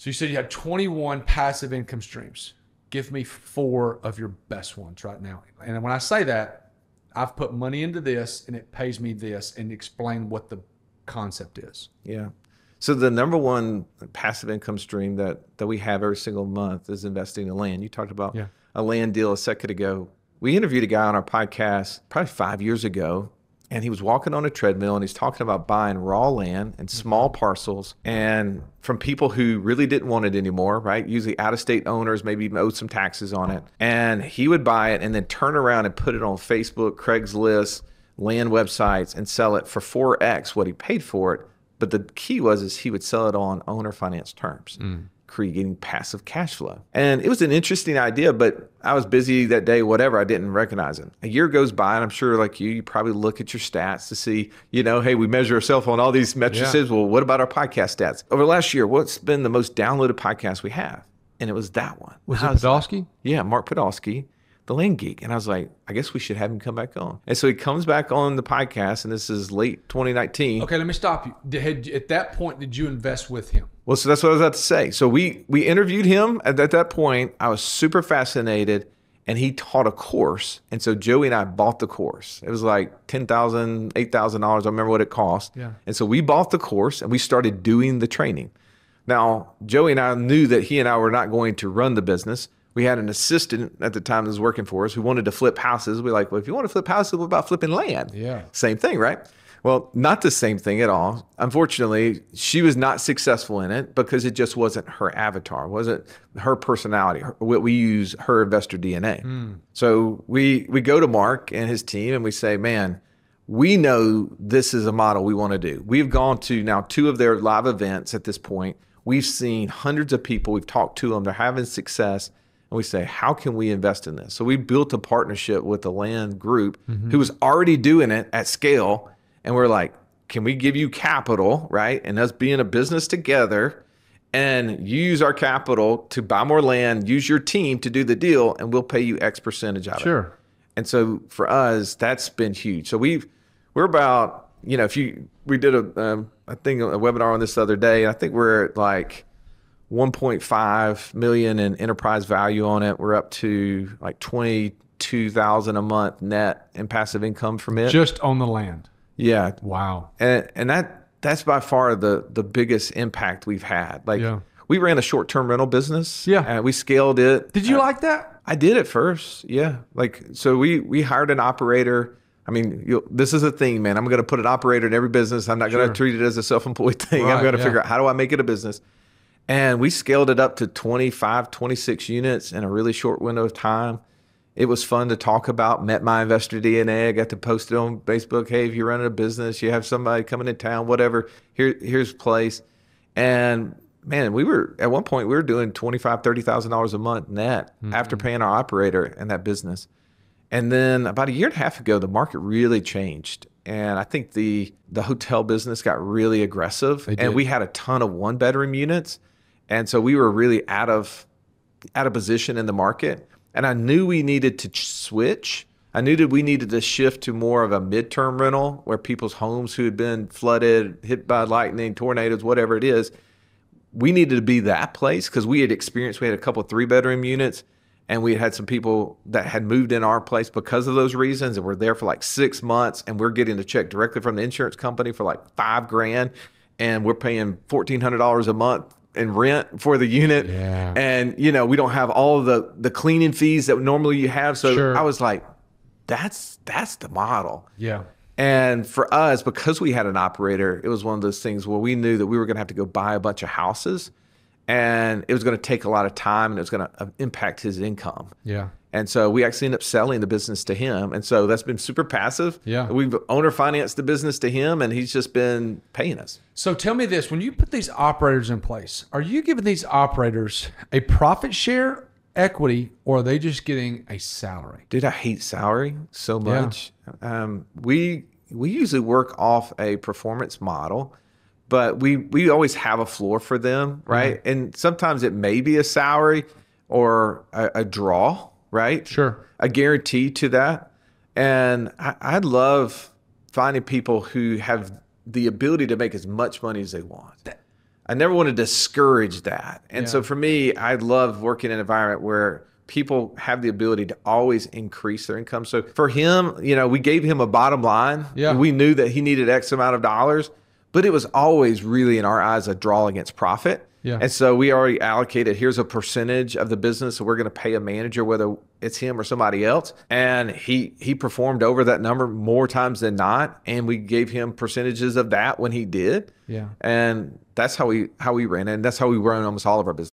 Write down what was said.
So you said you had 21 passive income streams. Give me 4 of your best ones right now. And when I say that, I've put money into this and it pays me this, and explain what the concept is. Yeah. So the number one passive income stream that we have every single month is investing in land. You talked about a land deal a second ago. We interviewed a guy on our podcast probably 5 years ago, and he was walking on a treadmill and he's talking about buying raw land and small parcels, and from people who really didn't want it anymore, right? Usually out-of-state owners, maybe even owed some taxes on it. And he would buy it and then turn around and put it on Facebook, Craigslist, land websites, and sell it for 4x what he paid for it. But the key is he would sell it on owner finance terms, creating passive cash flow. And it was an interesting idea, but I was busy that day, whatever, I didn't recognize it. A year goes by, and I'm sure like you probably look at your stats to see, hey, we measure ourselves on all these metrics. Yeah. Well, what about our podcast stats? Over the last year, what's been the most downloaded podcast we have? And it was that one. Was it Podolsky? Like, yeah, Mark Podolsky, the land geek. And I was like, I guess we should have him come back on. And so he comes back on the podcast, and this is late 2019. Okay, let me stop you. At that point, did you invest with him? Well, so that's what I was about to say. So we interviewed him. At that point, I was super fascinated, and he taught a course. And so Joey and I bought the course. It was like $10,000, $8,000. I remember what it cost. Yeah. And so we bought the course, and we started doing the training. Now, Joey and I knew that he and I were not going to run the business. We had an assistant at the time that was working for us who wanted to flip houses. We're like, well, if you want to flip houses, what about flipping land? Yeah. Same thing, right? Well, not the same thing at all. Unfortunately, she was not successful in it because it just wasn't her avatar, wasn't her personality, what we use, her investor DNA. So we go to Mark and his team and we say, man, we know this is a model we want to do. We've gone to now 2 of their live events at this point. We've seen hundreds of people. We've talked to them. They're having success. And we say, how can we invest in this? So we built a partnership with the land group who was already doing it at scale. And we're like, can we give you capital, right? And us being a business together, and use our capital to buy more land, use your team to do the deal, and we'll pay you X percentage out of it. Sure. And so for us, that's been huge. So we're about, we did a webinar on this the other day, and I think we're at like 1.5 million in enterprise value on it. We're up to like 22,000 a month net in passive income from it. Just on the land. Yeah. Wow. And that's by far the biggest impact we've had. Like we ran a short-term rental business. Yeah. And we scaled it. Did you like that? I did at first. Yeah. Like, so we hired an operator. I mean, this is a thing, man. I'm going to put an operator in every business. I'm not going to treat it as a self-employed thing. Right, I'm going to figure out, how do I make it a business? And we scaled it up to 25, 26 units in a really short window of time. It was fun to talk about. Met my investor DNA. I got to post it on Facebook. Hey, if you're running a business, you have somebody coming in town, whatever, here's a place. And man, at one point, we were doing $25,000, $30,000 a month net after paying our operator in that business. And then about a year and a half ago, the market really changed. And I think the hotel business got really aggressive. And we had a ton of 1-bedroom units. And so we were really out of position in the market. And I knew we needed to switch. I knew that we needed to shift to more of a midterm rental where people's homes who had been flooded, hit by lightning, tornadoes, whatever it is, we needed to be that place because we had a couple of 3-bedroom units, and we had some people that had moved in our place because of those reasons and were there for like 6 months, and we're getting a check directly from the insurance company for like $5,000, and we're paying $1,400 a month in rent for the unit. Yeah. And we don't have all of the cleaning fees that normally you have. So I was like, that's the model. Yeah. And for us, because we had an operator, it was one of those things where we knew that we were going to have to go buy a bunch of houses, and it was going to take a lot of time, and it was going to impact his income. Yeah. And so we actually ended up selling the business to him. And so that's been super passive. Yeah. We've owner financed the business to him, and he's just been paying us. So tell me this, when you put these operators in place, are you giving these operators a profit share, equity, or are they just getting a salary? Dude, I hate salary so much. Yeah. We usually work off a performance model, but we always have a floor for them, right? Mm-hmm. And sometimes it may be a salary or a draw, right? Sure. A guarantee to that. And I love finding people who have the ability to make as much money as they want. I never want to discourage that. And so for me, I love working in an environment where people have the ability to always increase their income. So for him, we gave him a bottom line. Yeah. We knew that he needed X amount of dollars, but it was always really in our eyes a draw against profit. Yeah. And so we already allocated, here's a percentage of the business. So we're going to pay a manager, whether it's him or somebody else. And he performed over that number more times than not. And we gave him percentages of that when he did. Yeah. And that's how we ran it. And that's how we run almost all of our business.